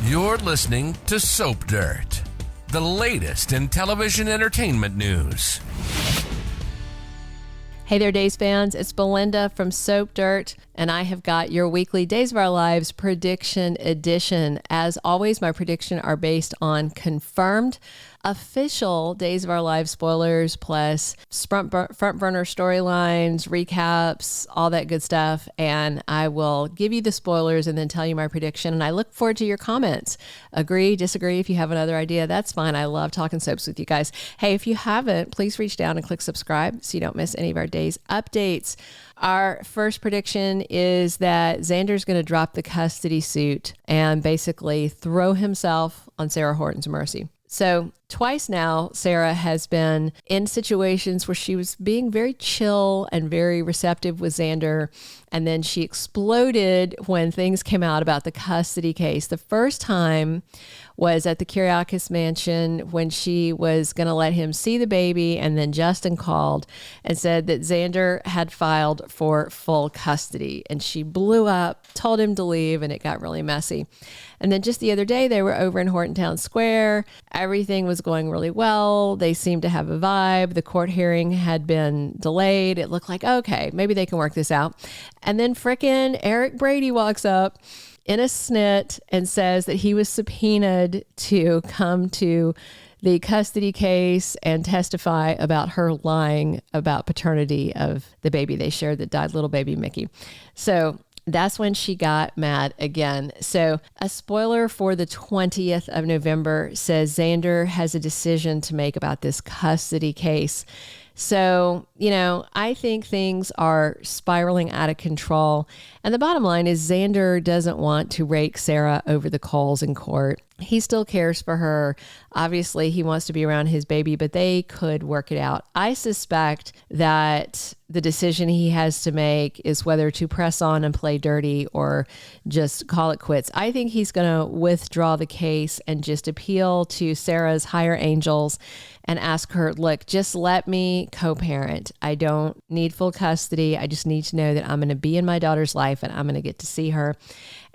You're listening to Soap Dirt, the latest in television entertainment news. Hey there, Days fans. It's Melinda from Soap Dirt, and I have got your weekly Days of Our Lives prediction edition. As always, my predictions are based on confirmed official Days of Our Lives spoilers, plus front burner storylines, recaps, all that good stuff. And I will give you the spoilers and then tell you my prediction. And I look forward to your comments. Agree, disagree. If you have another idea, that's fine. I love talking soaps with you guys. Hey, if you haven't, please reach down and click subscribe so you don't miss any of our Days updates. Our first prediction is that Xander's going to drop the custody suit and basically throw himself on Sarah Horton's mercy. So twice now, Sarah has been in situations where she was being very chill and very receptive with Xander. And then she exploded when things came out about the custody case. The first time was at the Kiriakis mansion when she was going to let him see the baby. And then Justin called and said that Xander had filed for full custody. And she blew up, told him to leave, and it got really messy. And then just the other day, they were over in Horton Town Square. Everything was going really well. They seemed to have a vibe. The court hearing had been delayed. It looked like, okay, maybe they can work this out. And then frickin' Eric Brady walks up in a snit and says that he was subpoenaed to come to the custody case and testify about her lying about paternity of the baby they shared that died, little baby Mickey. So that's when she got mad again. So a spoiler for the 20th of November says Xander has a decision to make about this custody case. So, I think things are spiraling out of control. And the bottom line is Xander doesn't want to rake Sarah over the coals in court. He still cares for her. Obviously, he wants to be around his baby, but they could work it out. I suspect that the decision he has to make is whether to press on and play dirty or just call it quits. I think he's going to withdraw the case and just appeal to Sarah's higher angels and ask her, look, just let me co-parent. I don't need full custody. I just need to know that I'm going to be in my daughter's life and I'm going to get to see her.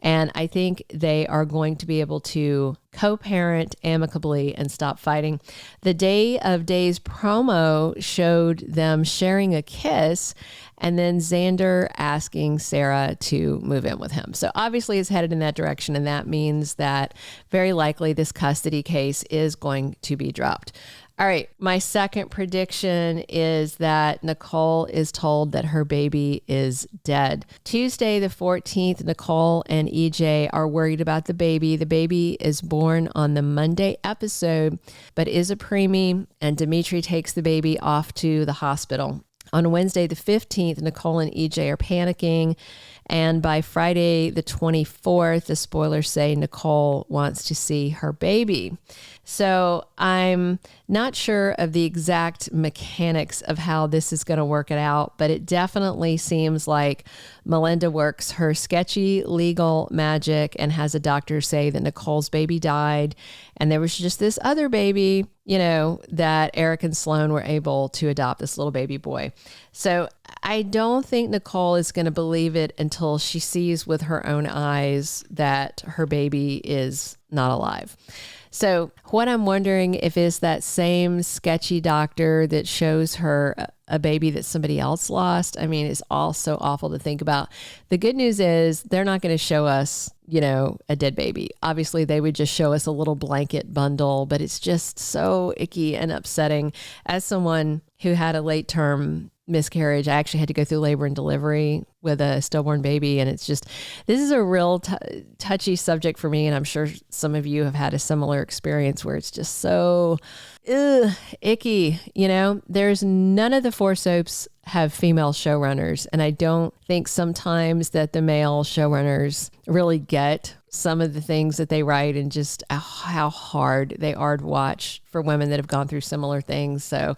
And I think they are going to be able to co-parent amicably and stop fighting. The Day of Days promo showed them sharing a kiss and then Xander asking Sarah to move in with him. So obviously it's headed in that direction, and that means that very likely this custody case is going to be dropped. All right, my second prediction is that Nicole is told that her baby is dead. Tuesday the 14th, Nicole and EJ are worried about the baby. The baby is born on the Monday episode, but is a preemie, and Dimitri takes the baby off to the hospital. On Wednesday the 15th, Nicole and EJ are panicking. And by Friday the 24th, the spoilers say Nicole wants to see her baby. So I'm not sure of the exact mechanics of how this is going to work it out, but it definitely seems like Melinda works her sketchy legal magic and has a doctor say that Nicole's baby died. And there was just this other baby, that Eric and Sloan were able to adopt, this little baby boy. So I don't think Nicole is going to believe it until she sees with her own eyes that her baby is not alive. So what I'm wondering if is that same sketchy doctor that shows her a baby that somebody else lost. I mean, it's all so awful to think about. The good news is they're not going to show us, a dead baby. Obviously, they would just show us a little blanket bundle, but it's just so icky and upsetting. As someone who had a late term miscarriage, I actually had to go through labor and delivery with a stillborn baby. And it's just, this is a real touchy subject for me. And I'm sure some of you have had a similar experience where it's just so icky. There's none of the 4 soaps have female showrunners. And I don't think sometimes that the male showrunners really get some of the things that they write and just how hard they are to watch for women that have gone through similar things. So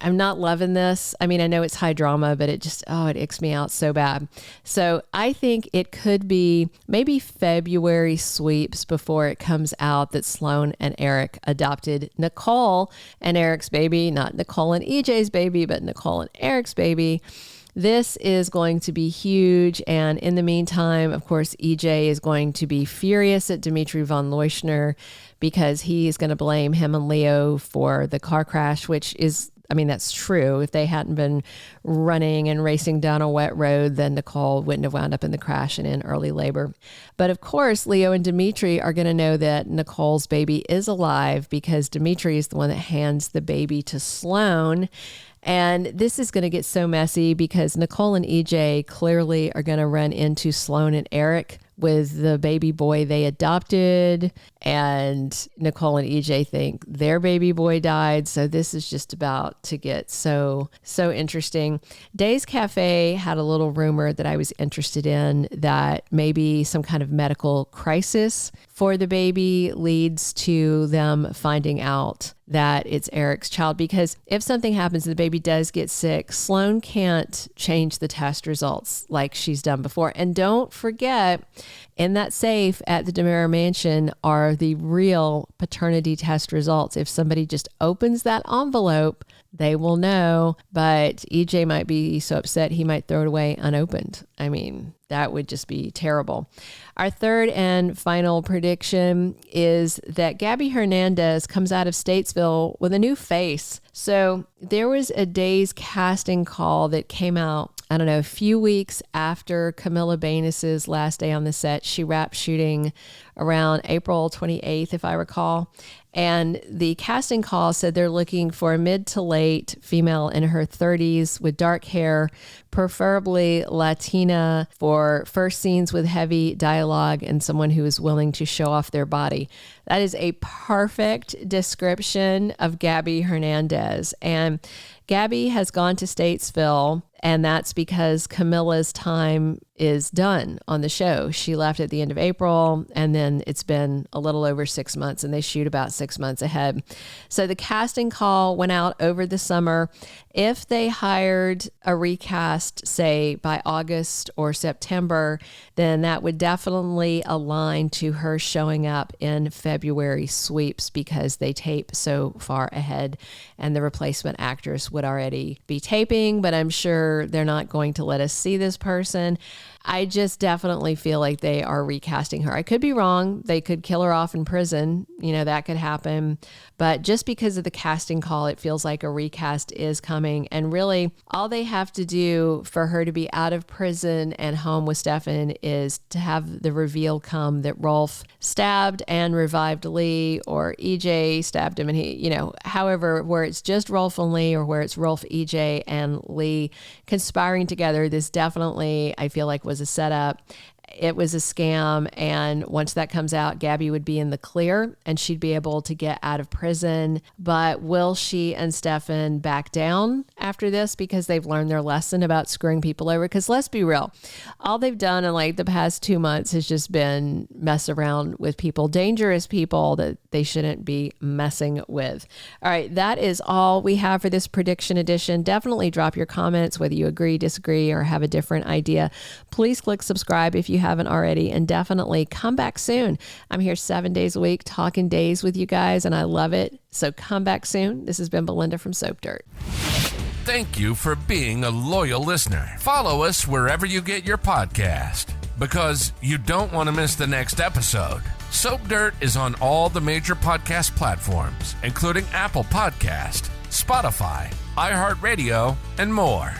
I'm not loving this. I mean, I know it's high drama, but it just, it icks me out so bad. So I think it could be maybe February sweeps before it comes out that Sloan and Eric adopted Nicole and Eric's baby, not Nicole and EJ's baby, but Nicole and Eric's baby. This is going to be huge. And in the meantime, of course, EJ is going to be furious at Dimitri von Leuschner because he is going to blame him and Leo for the car crash, which is, I mean, that's true. If they hadn't been running and racing down a wet road, then Nicole wouldn't have wound up in the crash and in early labor. But of course, Leo and Dimitri are going to know that Nicole's baby is alive because Dimitri is the one that hands the baby to Sloan. And this is going to get so messy because Nicole and EJ clearly are going to run into Sloan and Eric with the baby boy they adopted. And Nicole and EJ think their baby boy died. So this is just about to get so interesting. Days Cafe had a little rumor that I was interested in that maybe some kind of medical crisis for the baby leads to them finding out that it's Eric's child. Because if something happens and the baby does get sick, Sloan can't change the test results like she's done before. And don't forget, in that safe at the DiMera mansion are the real paternity test results. If somebody just opens that envelope, they will know. But EJ might be so upset he might throw it away unopened. I mean, that would just be terrible. Our third and final prediction is that Gabby Hernandez comes out of Statesville with a new face. So there was a Days casting call that came out, I don't know, a few weeks after Camilla Banis's last day on the set. She wrapped shooting around April 28th, if I recall. And the casting call said they're looking for a mid to late female in her 30s with dark hair, preferably Latina, for first scenes with heavy dialogue and someone who is willing to show off their body. That is a perfect description of Gabby Hernandez. And Gabby has gone to Statesville, and that's because Camilla's time is done on the show. She left at the end of April, and then it's been a little over 6 months, and they shoot about 6 months ahead. So the casting call went out over the summer. If they hired a recast, say, by August or September, then that would definitely align to her showing up in February sweeps because they tape so far ahead, and the replacement actress would already be taping, but I'm sure they're not going to let us see this person. I just definitely feel like they are recasting her. I could be wrong. They could kill her off in prison. You know, that could happen. But just because of the casting call, it feels like a recast is coming. And really, all they have to do for her to be out of prison and home with Stefan is to have the reveal come that Rolf stabbed and revived Lee, or EJ stabbed him and he, you know, however, where it's just Rolf and Lee, or where it's Rolf, EJ, and Lee conspiring together. This definitely, I feel like, was a setup. It was a scam. And once that comes out, Gabby would be in the clear and she'd be able to get out of prison. But will she and Stefan back down after this because they've learned their lesson about screwing people over? Because let's be real, all they've done in like the past 2 months has just been mess around with people, dangerous people that they shouldn't be messing with. All right, that is all we have for this prediction edition. Definitely drop your comments, whether you agree, disagree, or have a different idea. Please click subscribe if you haven't already, and definitely come back soon. I'm here 7 days a week talking days with you guys, and I love it. So come back soon. This has been Belinda from Soap Dirt. Thank you for being a loyal listener. Follow us wherever you get your podcast, because you don't want to miss the next episode. Soap Dirt is on all the major podcast platforms, including Apple Podcast, Spotify, iHeartRadio, and more.